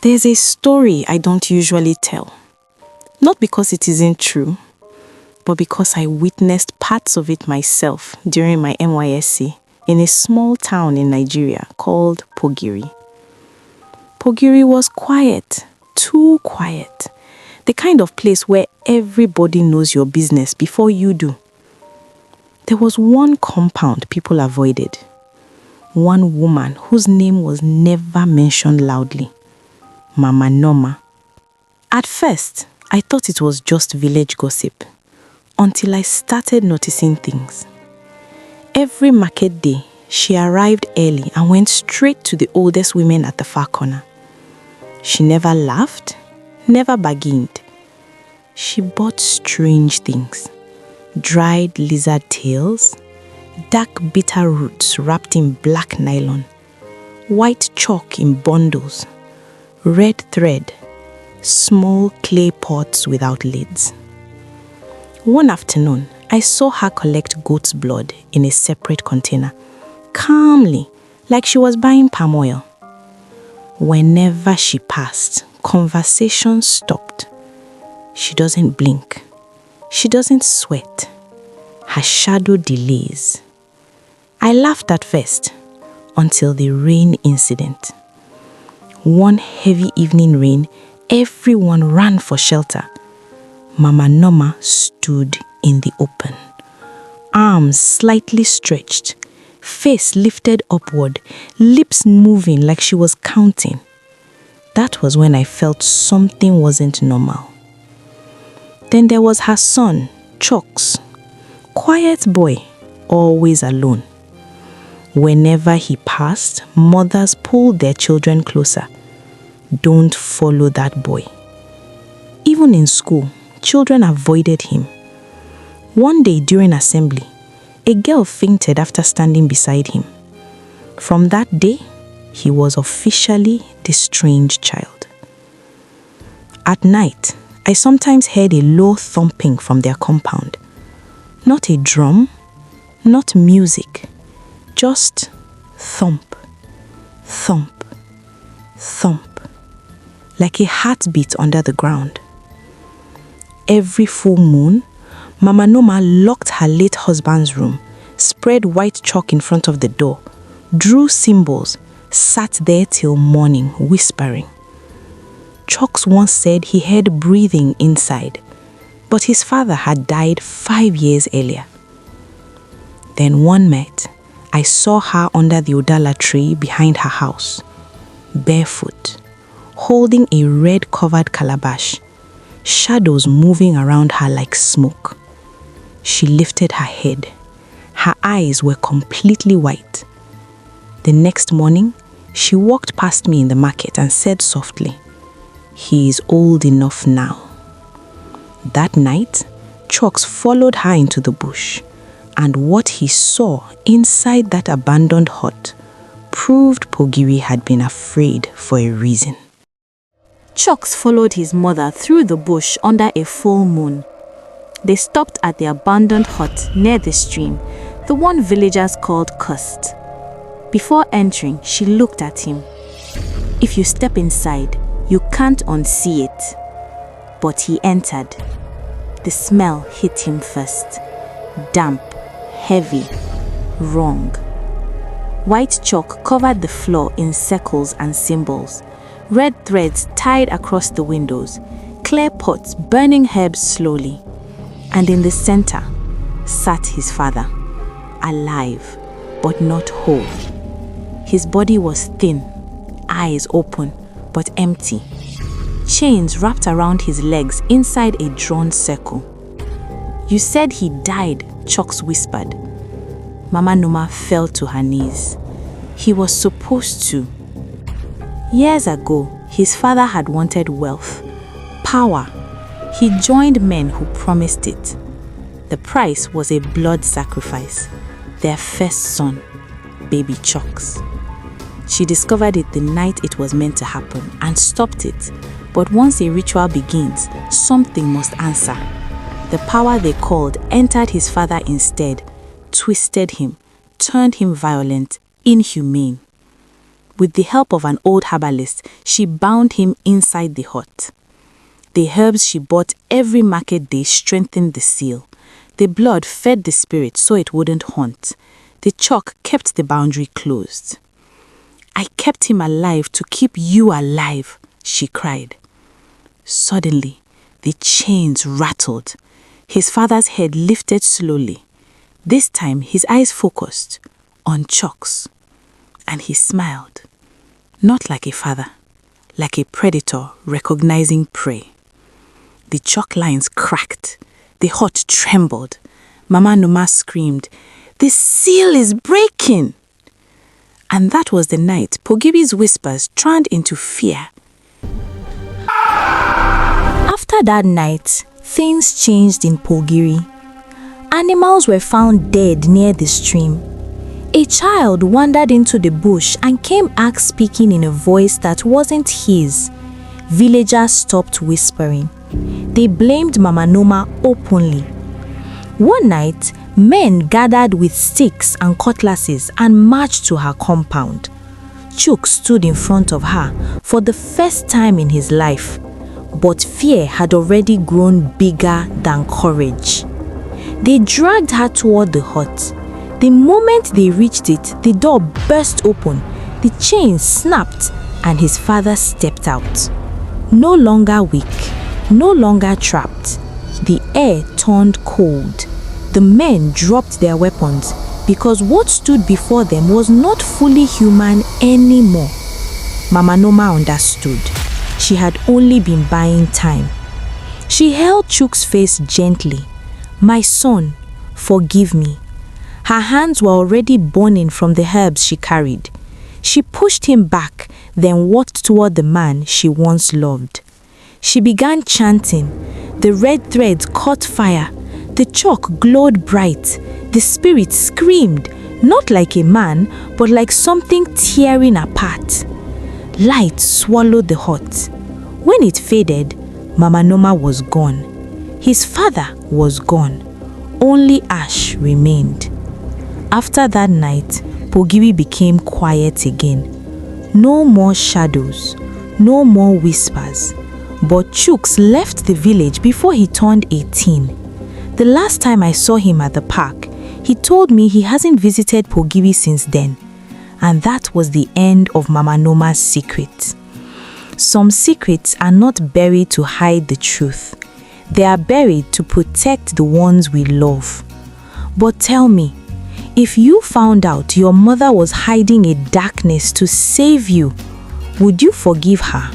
There's a story I don't usually tell. Not because it isn't true, but because I witnessed parts of it myself during my NYSC in a small town in Nigeria called Pogiri. Pogiri was quiet, too quiet. The kind of place where everybody knows your business before you do. There was one compound people avoided. One woman whose name was never mentioned loudly. Mama Noma. At first, I thought it was just village gossip, until I started noticing things. Every market day, she arrived early and went straight to the oldest women at the far corner. She never laughed, never bargained. She bought strange things. Dried lizard tails, dark bitter roots wrapped in black nylon, white chalk in bundles, red thread, small clay pots without lids. One afternoon, I saw her collect goat's blood in a separate container, calmly, like she was buying palm oil. Whenever she passed, conversation stopped. She doesn't blink. She doesn't sweat. Her shadow delays. I laughed at first, until the rain incident. One heavy evening rain, everyone ran for shelter. Mama Noma stood in the open, arms slightly stretched, face lifted upward, lips moving like she was counting. That was when I felt something wasn't normal. Then there was her son, Chucks. Quiet boy, always alone. Whenever he passed, mothers pulled their children closer. Don't follow that boy. Even in school, children avoided him. One day during assembly, a girl fainted after standing beside him. From that day, he was officially the strange child. At night, I sometimes heard a low thumping from their compound. Not a drum, not music, just thump, thump, thump, like a heartbeat under the ground. Every full moon, Mama Noma locked her late husband's room, spread white chalk in front of the door, drew symbols, sat there till morning whispering. Chucks once said he heard breathing inside, but his father had died 5 years earlier. Then one night, I saw her under the Udala tree behind her house, barefoot, holding a red-covered calabash, shadows moving around her like smoke. She lifted her head. Her eyes were completely white. The next morning, she walked past me in the market and said softly, "He is old enough now." That night, Chucks followed her into the bush, and what he saw inside that abandoned hut proved Pogiri had been afraid for a reason. Chucks followed his mother through the bush under a full moon. They stopped at the abandoned hut near the stream, the one villagers called Cursed. Before entering, she looked at him. If you step inside, you can't unsee it. But he entered. The smell hit him first. Damp, heavy, wrong. White chalk covered the floor in circles and symbols. Red threads tied across the windows. Clay pots burning herbs slowly. And in the center sat his father, alive, but not whole. His body was thin, eyes open, but empty. Chains wrapped around his legs inside a drawn circle. "You said he died," Chucks whispered. Mama Noma fell to her knees. He was supposed to. Years ago, his father had wanted wealth, power. He joined men who promised it. The price was a blood sacrifice. Their first son, baby Chucks. She discovered it the night it was meant to happen and stopped it. But once a ritual begins, something must answer. The power they called entered his father instead, twisted him, turned him violent, inhumane. With the help of an old herbalist, she bound him inside the hut. The herbs she bought every market day strengthened the seal. The blood fed the spirit so it wouldn't haunt. The chalk kept the boundary closed. "I kept him alive to keep you alive," she cried. Suddenly, the chains rattled. His father's head lifted slowly. This time, his eyes focused on Chuck's. And he smiled. Not like a father, like a predator recognizing prey. The chalk lines cracked. The hut trembled. Mama Numa screamed, "The seal is breaking!" And that was the night Pogibi's whispers turned into fear. After that night, things changed in Pogiri. Animals were found dead near the stream. A child wandered into the bush and came back speaking in a voice that wasn't his. Villagers stopped whispering. They blamed Mama Noma openly. One night, men gathered with sticks and cutlasses and marched to her compound. Chuk stood in front of her for the first time in his life, but fear had already grown bigger than courage. They dragged her toward the hut. The moment they reached it, the door burst open, the chains snapped, and his father stepped out. No longer weak, no longer trapped. The air turned cold. The men dropped their weapons because what stood before them was not fully human anymore. Mama Noma understood. She had only been buying time. She held Chuk's face gently. "My son, forgive me." Her hands were already burning from the herbs she carried. She pushed him back, then walked toward the man she once loved. She began chanting. The red threads caught fire. The chalk glowed bright. The spirit screamed, not like a man, but like something tearing apart. Light swallowed the hut. When it faded, Mama Noma was gone. His father was gone. Only ash remained. After that night, Pogibi became quiet again. No more shadows, no more whispers. But Chuks left the village before he turned 18. The last time I saw him at the park, he told me he hasn't visited Pogibi since then. And that was the end of Mama Noma's secret. Some secrets are not buried to hide the truth. They are buried to protect the ones we love. But tell me, if you found out your mother was hiding a darkness to save you, would you forgive her?